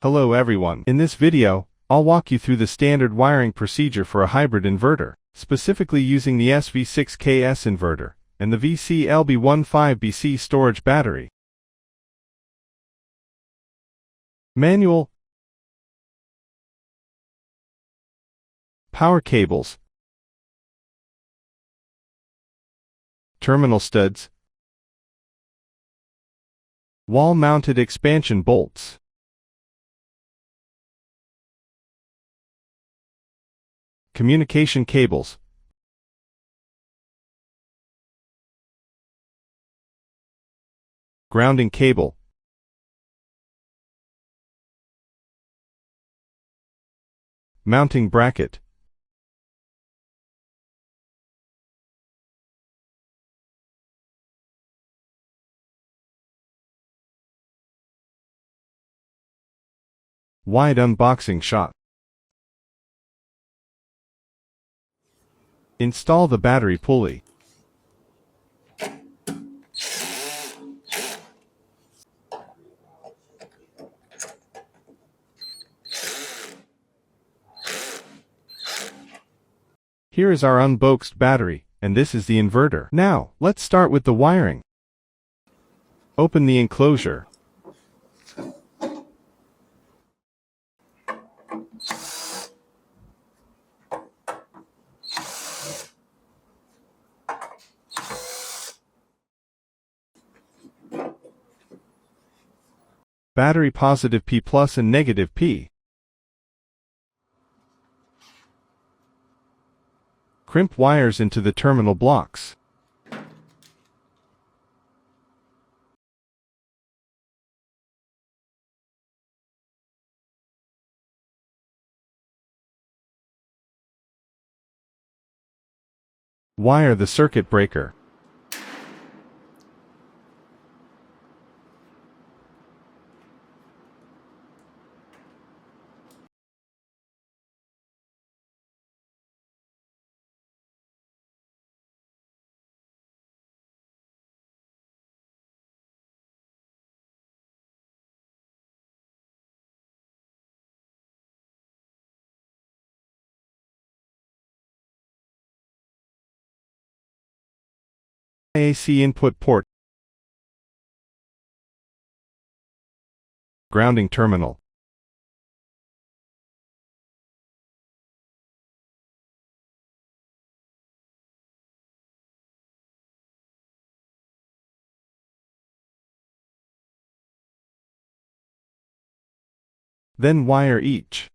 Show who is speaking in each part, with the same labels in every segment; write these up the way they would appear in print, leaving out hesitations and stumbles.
Speaker 1: Hello everyone. In this video, I'll walk you through the standard wiring procedure for a hybrid inverter, specifically using the SV6KS inverter and the VCLB15BC storage battery. Manual. Power cables. Terminal studs. Wall-mounted expansion bolts. Communication cables. Grounding cable. Mounting bracket. Wide unboxing shot. Install the battery pulley. Here is our unboxed battery, and this is the inverter. Now, let's start with the wiring. Open the enclosure. Battery positive P plus and negative P. Crimp wires into the terminal blocks. Wire the circuit breaker. AC input port. Grounding terminal. Then wire each.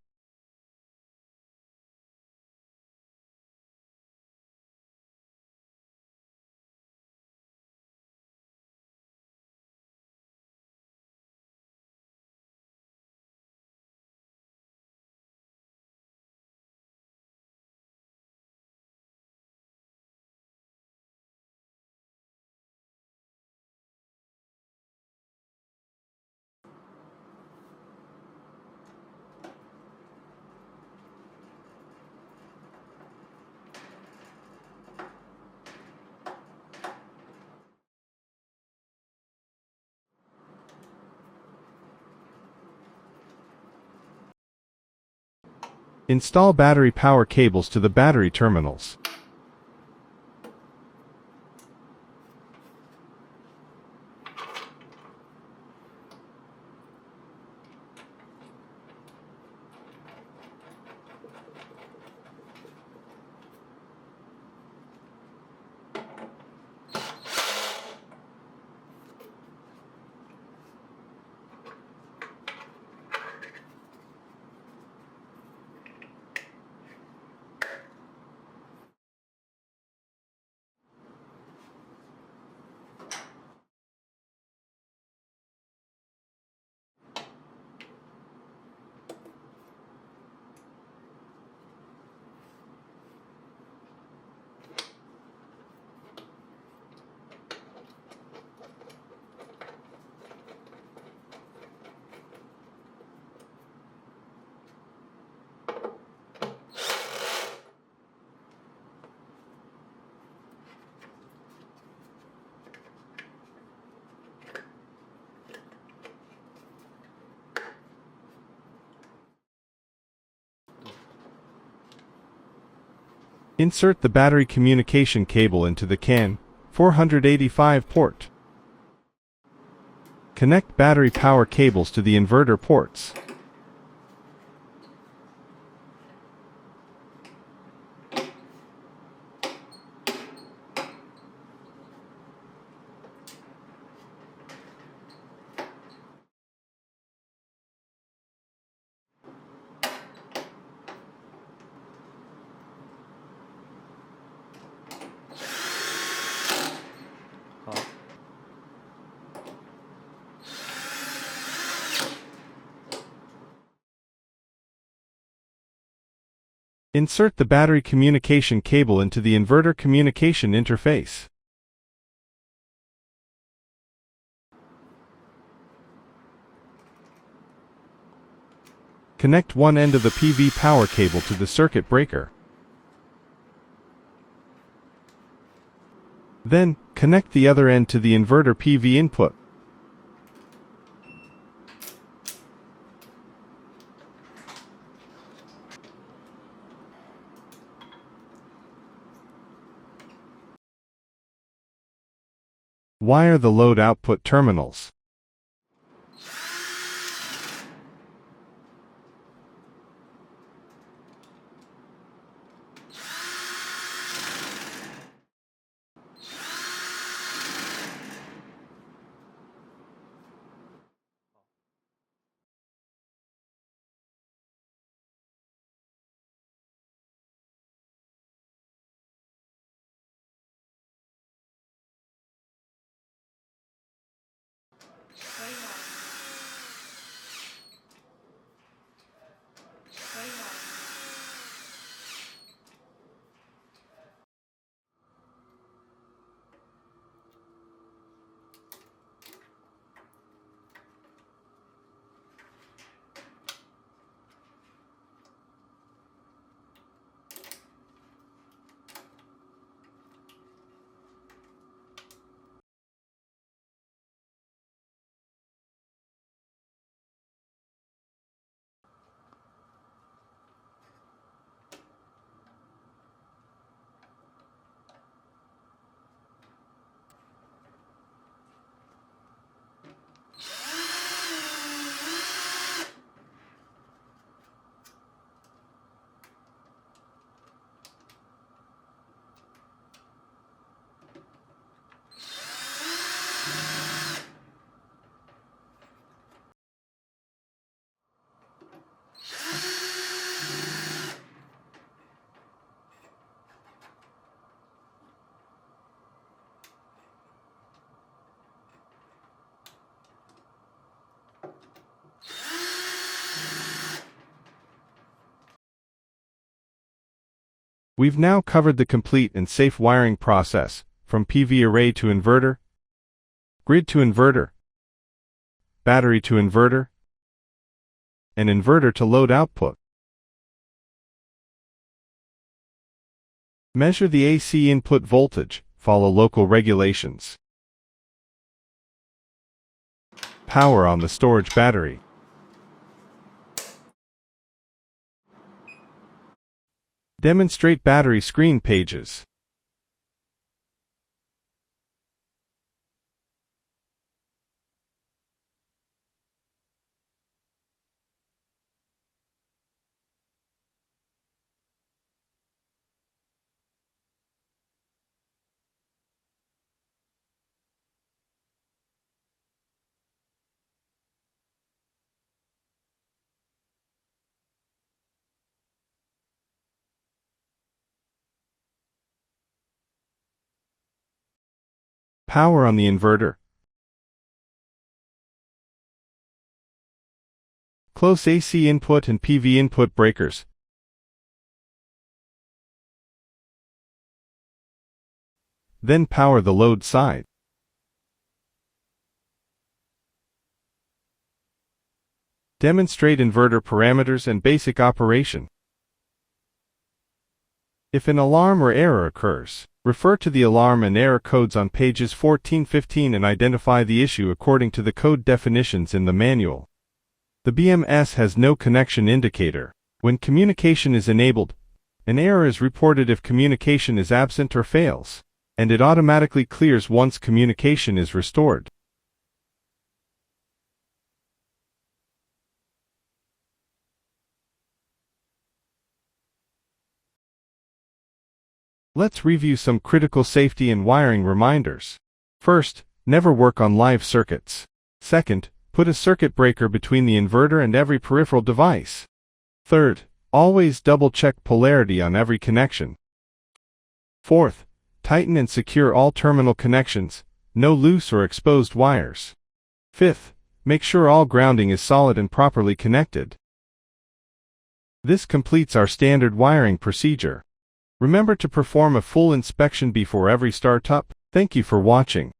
Speaker 1: Install battery power cables to the battery terminals. Insert the battery communication cable into the CAN 485 port. Connect battery power cables to the inverter ports. Insert the battery communication cable into the inverter communication interface. Connect one end of the PV power cable to the circuit breaker. Then, connect the other end to the inverter PV input. Wire the load output terminals. We've now covered the complete and safe wiring process, from PV array to inverter, grid to inverter, battery to inverter, and inverter to load output. Measure the AC input voltage, follow local regulations. Power on the storage battery. Demonstrate battery screen pages. Power on the inverter. Close AC input and PV input breakers. Then power the load side. Demonstrate inverter parameters and basic operation. If an alarm or error occurs, refer to the alarm and error codes on pages 14-15 and identify the issue according to the code definitions in the manual. The BMS has no connection indicator. When communication is enabled, An error is reported if communication is absent or fails, and it automatically clears once communication is restored. Let's review some critical safety and wiring reminders. First, never work on live circuits. Second, put a circuit breaker between the inverter and every peripheral device. Third, always double-check polarity on every connection. Fourth, tighten and secure all terminal connections, no loose or exposed wires. Fifth, make sure all grounding is solid and properly connected. This completes our standard wiring procedure. Remember to perform a full inspection before every startup. Thank you for watching.